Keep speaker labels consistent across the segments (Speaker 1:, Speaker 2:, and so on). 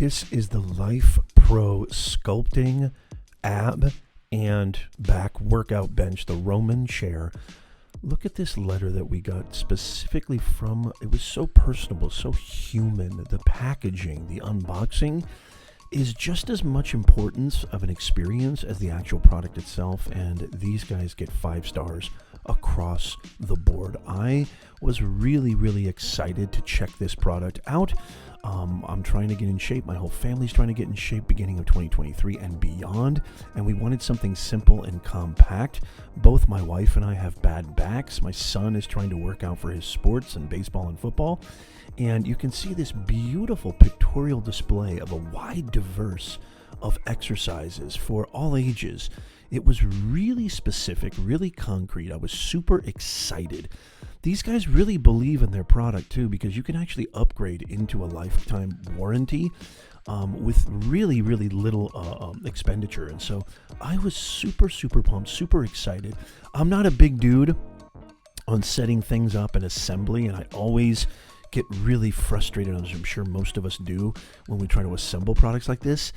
Speaker 1: This is the LifePro Sculpting Ab and Back Workout Bench, the Roman chair. Look at this letter that we got specifically from, it was so personable, so human. The packaging, the unboxing is just as much importance of an experience as the actual product itself, and these guys get 5 stars across the board. I was really excited to check this product out. I'm trying to get in shape. My whole family's trying to get in shape beginning of 2023 and beyond, and we wanted something simple and compact. Both my wife and I have bad backs. My son is trying to work out for his sports and baseball and football, and you can see this beautiful pictorial display of a wide diverse of exercises for all ages. It was really specific, really concrete. I was super excited. These guys really believe in their product too, because you can actually upgrade into a lifetime warranty with really little expenditure. And so I was super pumped, super excited. I'm not a big dude on setting things up and assembly, and I always get really frustrated, as I'm sure most of us do, when we try to assemble products like this.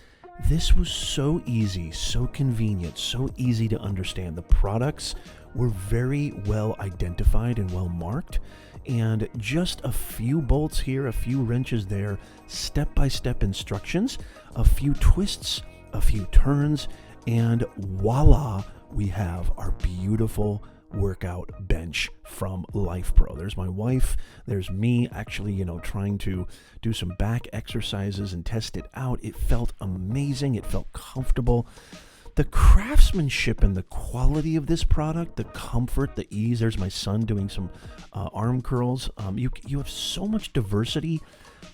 Speaker 1: This was so easy, so convenient, so easy to understand. The products were very well identified and well marked, and just a few bolts here, a few wrenches there, step-by-step instructions, a few twists, a few turns, and voila, we have our beautiful workout bench from LifePro. There's my wife, there's me actually, trying to do some back exercises and test it out. It felt amazing. It felt comfortable. The craftsmanship and the quality of this product, the comfort, the ease. There's my son doing some arm curls. You have so much diversity.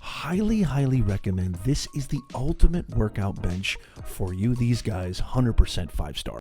Speaker 1: Highly recommend. This is the ultimate workout bench for you. These guys, 100% 5 star.